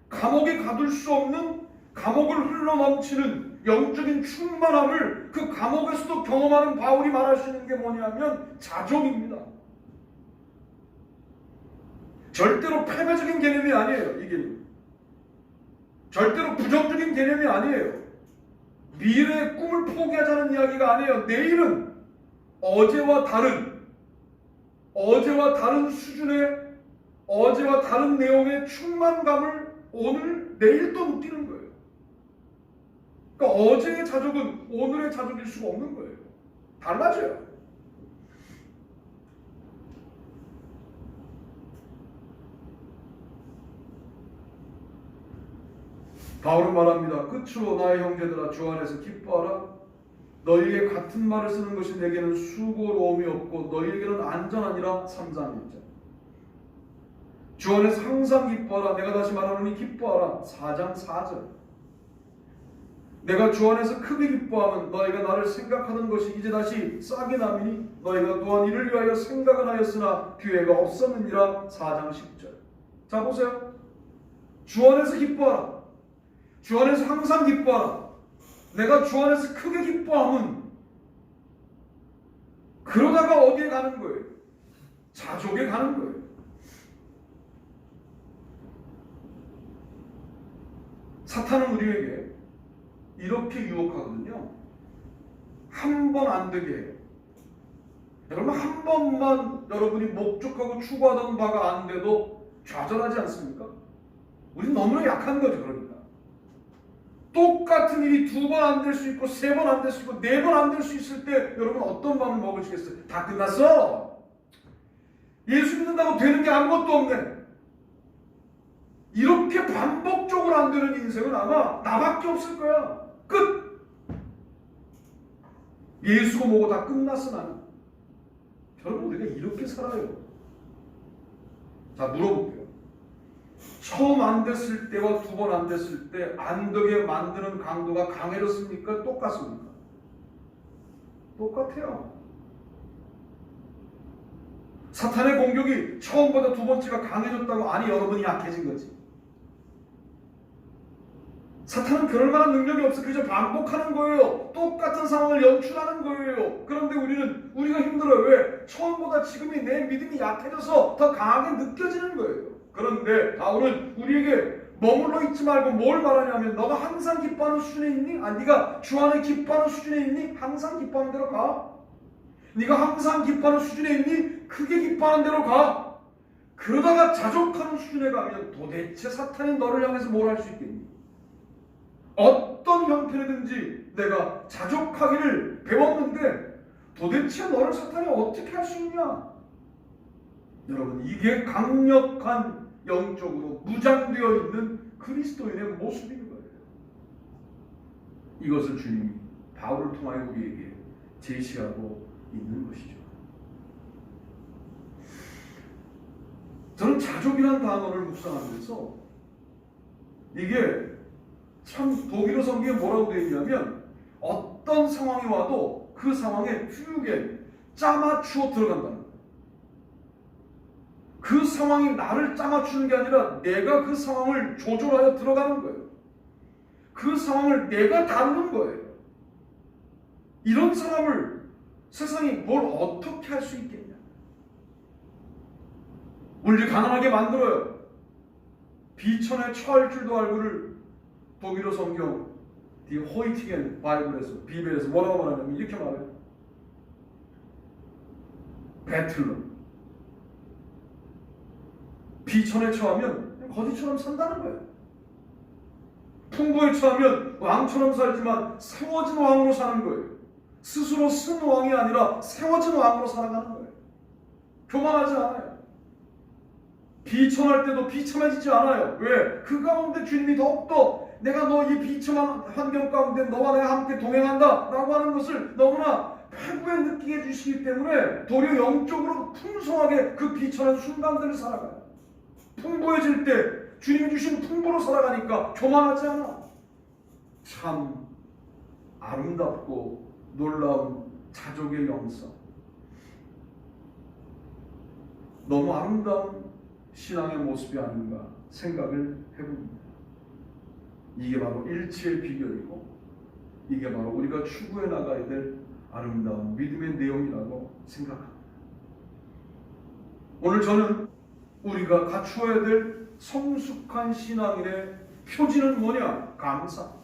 감옥에 가둘 수 없는, 감옥을 흘러넘치는 영적인 충만함을 그 감옥에서도 경험하는 바울이 말할 수 있는 게 뭐냐면 자족입니다. 절대로 패배적인 개념이 아니에요. 이 개념. 절대로 부정적인 개념이 아니에요. 미래의 꿈을 포기하자는 이야기가 아니에요. 내일은 어제와 다른 수준의, 어제와 다른 내용의 충만감을 오늘, 내일 또 느끼는 거예요. 그러니까 어제의 자족은 오늘의 자족일 수가 없는 거예요. 달라져요. 바울은 말합니다. 끝으로 나의 형제들아 주 안에서 기뻐하라. 너희에게 같은 말을 쓰는 것이 내게는 수고로움이 없고 너희에게는 안전하니라. 3장 1절. 주 안에서 항상 기뻐하라. 내가 다시 말하노니 기뻐하라. 4장 4절. 내가 주 안에서 크게 기뻐하면 너희가 나를 생각하던 것이 이제 다시 싹이 나미니 너희가 또한 이를 위하여 생각은 하였으나 기회가 없었느니라. 4장 10절. 자 보세요. 주 안에서 기뻐하라. 주 안에서 항상 기뻐하라. 내가 주 안에서 크게 기뻐하면 그러다가 어디에 가는 거예요? 자족에 가는 거예요. 사탄은 우리에게 이렇게 유혹하거든요. 한 번 안 되게 해요. 여러분 한 번만 여러분이 목적하고 추구하던 바가 안 돼도 좌절하지 않습니까? 우리는 너무나 약한 거죠. 그러니까 똑같은 일이 2번 안 될 수 있고 3번 안 될 수 있고 4번 안 될 수 있을 때 여러분 어떤 마음을 먹으시겠어요? 다 끝났어. 예수 믿는다고 되는 게 아무것도 없네. 이렇게 반복적으로 안 되는 인생은 아마 나밖에 없을 거야. 끝. 예수고 뭐고 다 끝났어 나는. 여러분 우리가 이렇게 살아요. 자 물어볼게요. 처음 안 됐을 때와 2번 안 됐을 때 안 되게 만드는 강도가 강해졌습니까? 똑같습니까? 똑같아요. 사탄의 공격이 처음보다 2번째가 강해졌다고? 아니 여러분이 약해진 거지. 사탄은 그럴 만한 능력이 없어. 그저 반복하는 거예요. 똑같은 상황을 연출하는 거예요. 그런데 우리가 힘들어요. 왜? 처음보다 지금이 내 믿음이 약해져서 더 강하게 느껴지는 거예요. 그런데 바울은 우리에게 머물러 있지 말고 뭘 말하냐면 너가 항상 기뻐하는 수준에 있니? 네가 주 안에 기뻐하는 수준에 있니? 항상 기뻐하는 대로 가. 네가 항상 기뻐하는 수준에 있니? 크게 기뻐하는 대로 가. 그러다가 자족하는 수준에 가면 도대체 사탄이 너를 향해서 뭘 할 수 있겠니? 어떤 형태든지 내가 자족하기를 배웠는데 도대체 너를 사탄이 어떻게 할 수 있냐? 여러분 이게 강력한 영적으로 무장되어 있는 그리스도인의 모습인 거예요. 이것을 주님이 바울을 통하여 우리에게 제시하고 있는 것이죠. 저는 자족이라는 단어를 묵상하면서 이게 참 독일어 성경에 뭐라고 되어 있냐면 어떤 상황이 와도 그 상황에 퓨게 짜맞추어 들어간다는 거예요. 그 상황이 나를 짜맞추는 게 아니라 내가 그 상황을 조절하여 들어가는 거예요. 그 상황을 내가 다루는 거예요. 이런 사람을 세상이 뭘 어떻게 할 수 있겠냐? 우리를 가난하게 만들어요. 비천에 처할 줄도 알고를 독일어 성경 디 호이티겐 바이블에서 비벨에서 뭐라고 말하냐면 이렇게 말해요. 배틀러. 비천에 처하면 거지처럼 산다는 거예요. 풍부에 처하면 왕처럼 살지만 세워진 왕으로 사는 거예요. 스스로 쓴 왕이 아니라 세워진 왕으로 살아가는 거예요. 교만하지 않아요. 비천할 때도 비참해지지 않아요. 왜? 그 가운데 주님이 더욱더 내가 너 이 비참한 환경 가운데 너와 내가 함께 동행한다 라고 하는 것을 너무나 패부에 느끼게 해주시기 때문에 도리어 영적으로 풍성하게 그 비천한 순간들을 살아가요. 풍부해질 때 주님이 주신 풍부로 살아가니까 교만하지 않아. 참 아름답고 놀라운 자족의 영성. 너무 아름다운 신앙의 모습이 아닌가 생각을 해봅니다. 이게 바로 일치의 비결이고 이게 바로 우리가 추구해 나가야 될 아름다운 믿음의 내용이라고 생각합니다. 오늘 저는 우리가 갖추어야 될 성숙한 신앙인의 표지는 뭐냐? 감사.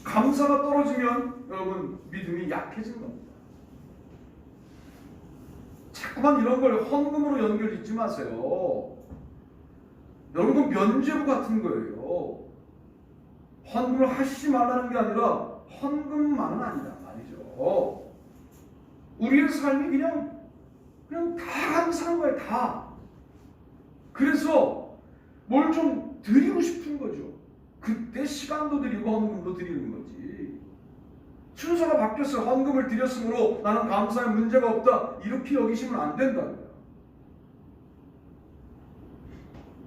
감사가 떨어지면 여러분 믿음이 약해진 겁니다. 자꾸만 이런 걸 헌금으로 연결 짓지 마세요. 여러분 면죄부 같은 거예요. 헌금을 하시지 말라는 게 아니라 헌금만은 아니다 말이죠. 우리의 삶이 그냥 다 감사한 거예요. 다. 그래서 뭘 좀 드리고 싶은 거죠. 그때 시간도 드리고 헌금도 드리는 거지. 순서가 바뀌었어요. 헌금을 드렸으므로 나는 감사에 문제가 없다. 이렇게 여기시면 안 된다고요.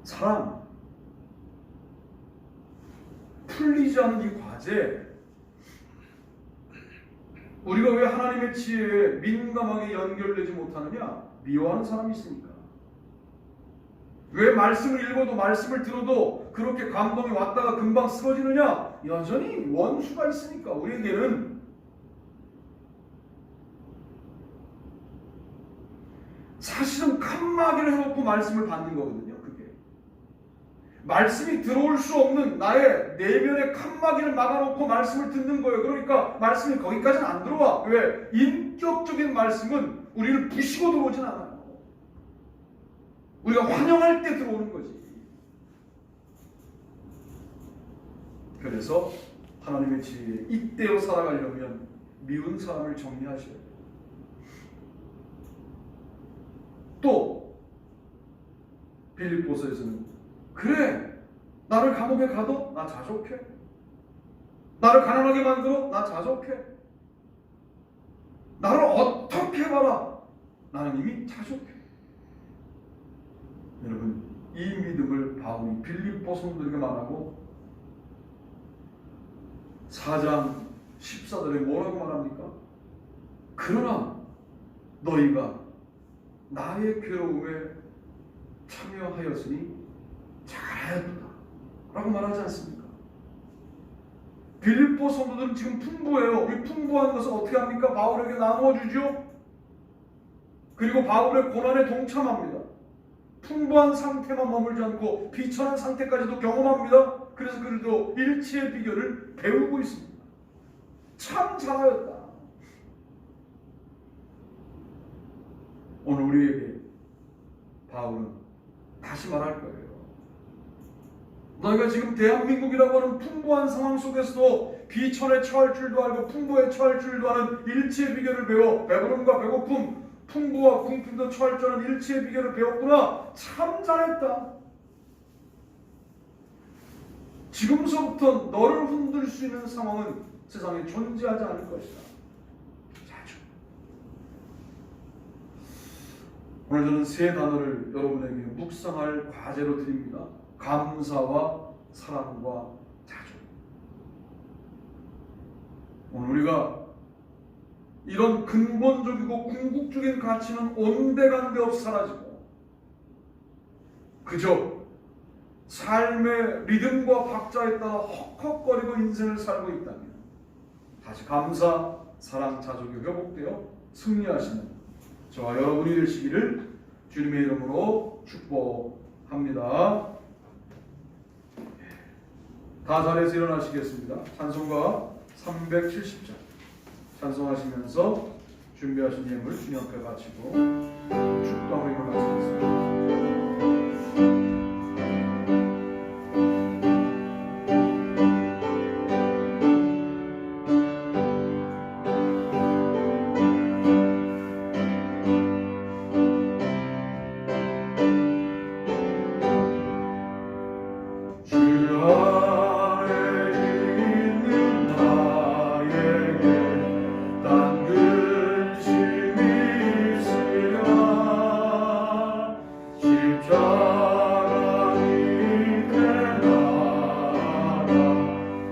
사랑, 풀리지 않은 이 과제, 우리가 왜 하나님의 지혜에 민감하게 연결되지 못하느냐? 미워하는 사람이 있으니까. 왜 말씀을 읽어도 말씀을 들어도 그렇게 감동이 왔다가 금방 쓰러지느냐? 여전히 원수가 있으니까. 우리에게는 사실은 칸막이를 해놓고 말씀을 받는 거거든요. 그게 말씀이 들어올 수 없는 나의 내면의 칸막이를 막아놓고 말씀을 듣는 거예요. 그러니까 말씀이 거기까지는 안 들어와. 왜? 인격적인 말씀은 우리를 부시고 들어오진 않아요. 우리가 환영할 때 들어오는 거지. 그래서 하나님의 지혜에 이때로 살아가려면 미운 사람을 정리하셔야 돼요. 또 빌립보서에서는 그래, 나를 감옥에 가도 나 자족해. 나를 가난하게 만들어 나 자족해. 나를 어떻게 해봐라 나는 이미 자족해. 여러분, 이 믿음을 바울이 빌립보 성도들에게 말하고 4장 14절에 뭐라고 말합니까? 그러나 너희가 나의 괴로움에 참여하였으니 잘하였다 라고 말하지 않습니까? 빌립보 성도들은 지금 풍부해요. 이 풍부한 것을 어떻게 합니까? 바울에게 나누어 주죠. 그리고 바울의 고난에 동참합니다. 풍부한 상태만 머물지 않고 비천한 상태까지도 경험합니다. 그래서 그들도 일치의 비결을 배우고 있습니다. 참 잘하였다. 오늘 우리에게 바울은 다시 말할 거예요. 너희가 지금 대한민국이라고 하는 풍부한 상황 속에서도 비천에 처할 줄도 알고 풍부에 처할 줄도 아는 일치의 비결을 배워 배부름과 배고픔, 풍부와 궁핍도 처할 줄 아는 일치의 비결을 배웠구나. 참 잘했다. 지금서부터 너를 흔들 수 있는 상황은 세상에 존재하지 않을 것이다. 자주. 오늘 저는 세 단어를 여러분에게 묵상할 과제로 드립니다. 감사와 사랑과 자주. 오늘 우리가 이런 근본적이고 궁극적인 가치는 온데간데 없이 사라지고 그저 삶의 리듬과 박자에 따라 헉헉거리고 인생을 살고 있다면 다시 감사, 사랑, 자족이 회복되어 승리하시는 저와 여러분이 되시기를 주님의 이름으로 축복합니다. 다 자리에서 일어나시겠습니다. 찬송가 370장 찬송하시면서 준비하신 예물 주님 앞에 바치고 축도하고 일어나시겠습니다.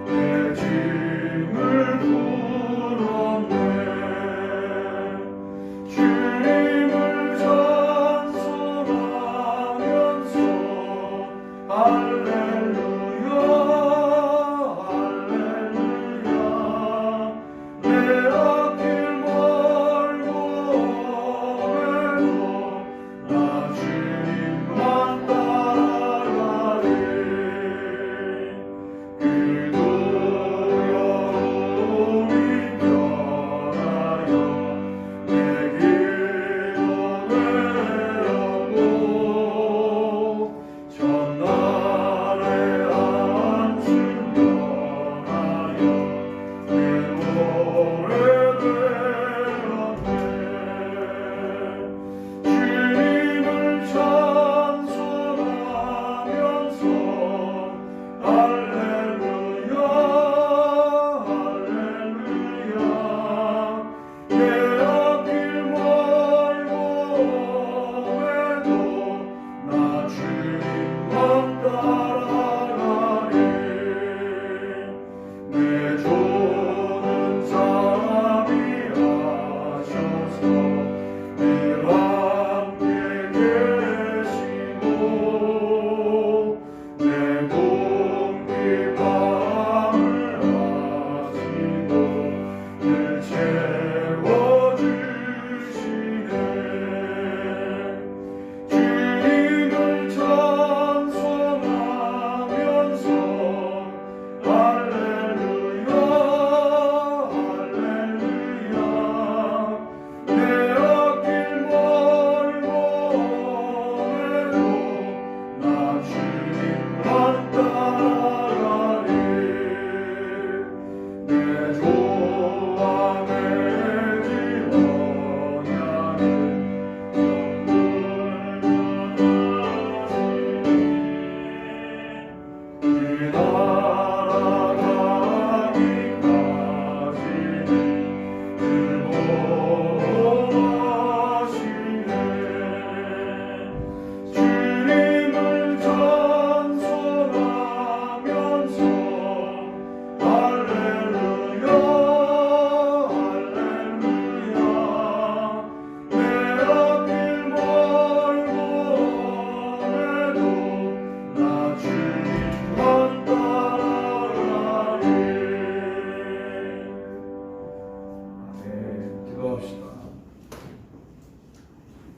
내 짐을 풀어내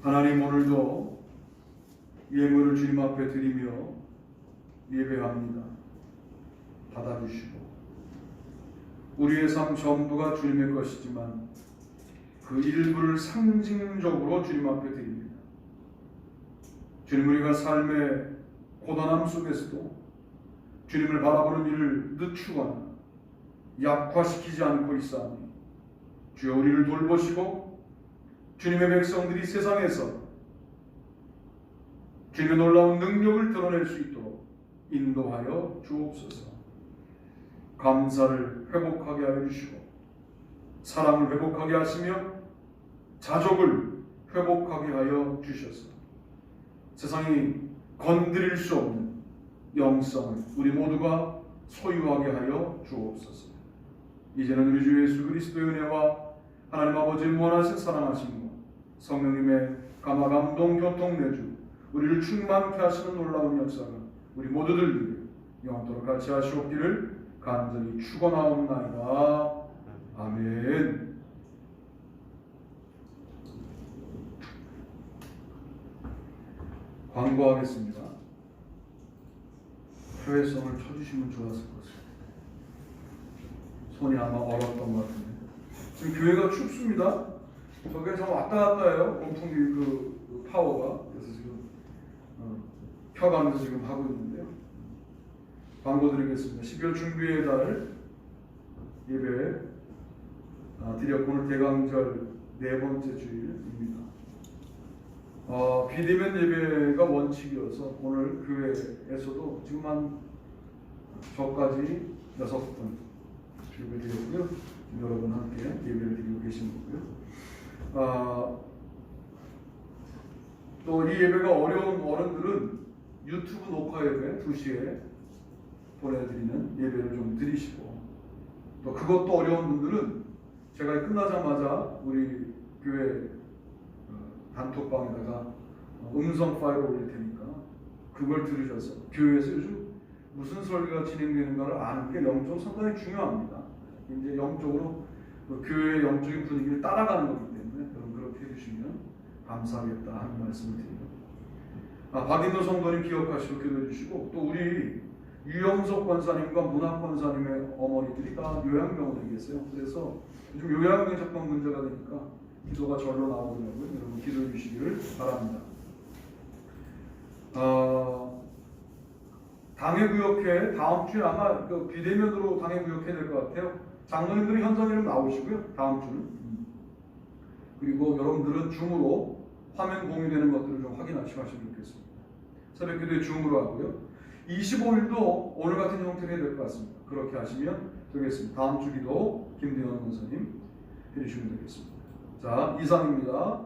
하나님, 오늘도 예물을 주님 앞에 드리며 예배합니다. 받아주시고 우리의 삶 전부가 주님의 것이지만 그 일부를 상징적으로 주님 앞에 드립니다. 주님, 우리가 삶의 고단함 속에서도 주님을 바라보는 일을 늦추거나 약화시키지 않고 있사오니 주여 우리를 돌보시고 주님의 백성들이 세상에서 주님의 놀라운 능력을 드러낼 수 있도록 인도하여 주옵소서. 감사를 회복하게 하여 주시고 사랑을 회복하게 하시며 자족을 회복하게 하여 주셔서 세상이 건드릴 수 없는 영성을 우리 모두가 소유하게 하여 주옵소서. 이제는 우리 주 예수 그리스도의 은혜와 하나님 아버지의 무한하신 사랑하심과 성령님의 감화 감동 교통 내주 우리를 충만케 하시는 놀라운 역사가 우리 모두들 위해 영원토록 같이 하시옵기를 간절히 축원하옵나이다. 아멘. 광고하겠습니다. 효회성을 쳐주시면 좋았을 것입니다. 손이 아마 얼었던 것 같은데 지금 교회가 춥습니다. 저게 좀 왔다 갔다 해요. 온풍기 그 파워가. 그래서 지금 펴가면서 지금 하고 있는데요. 광고 드리겠습니다. 12월 준비의 달 예배 드렸고 오늘 대강절 네 번째 주일입니다. 비대면 예배가 원칙이어서 오늘 교회에서도 지금 한 저까지 6분 예배 드렸고요. 여러분 함께 예배를 드리고 계신 거고요. 또 이 예배가 어려운 어른들은 유튜브 녹화 예배 2시에 보내드리는 예배를 좀 드리시고 또 그것도 어려운 분들은 제가 끝나자마자 우리 교회 단톡방에다가 음성 파일을 올릴 테니까 그걸 들으셔서 교회에서 요즘 무슨 설교가 진행되는가를 아는 게 영적으로 상당히 중요합니다. 이제 영적으로 교회의 영적인 분위기를 따라가는 거기 때문에 여러분 그렇게 해주시면 감사하겠다 하는 말씀을 드립니다. 박인도 성도님 기억하시고 기도해 주시고 또 우리 유영석 권사님과 문학 권사님의 어머니들이 다 요양병원에 계세요. 그래서 요즘 요양병 잠깐 문제가 되니까 기도가 절로 나오더라고요. 여러분 기도해 주시기를 바랍니다. 당회구역회 다음 주에 아마 비대면으로 당회구역회 될 것 같아요. 장로님들은 현장에 좀 나오시고요. 다음 주는 그리고 여러분들은 줌으로 화면 공유되는 것들을 좀 확인하시고 하시면 좋겠습니다. 새벽 기도에 줌으로 하고요. 25일도 오늘 같은 형태로 해야 될 것 같습니다. 그렇게 하시면 되겠습니다. 다음 주 기도 김대현 권사님 해주시면 되겠습니다. 자, 이상입니다.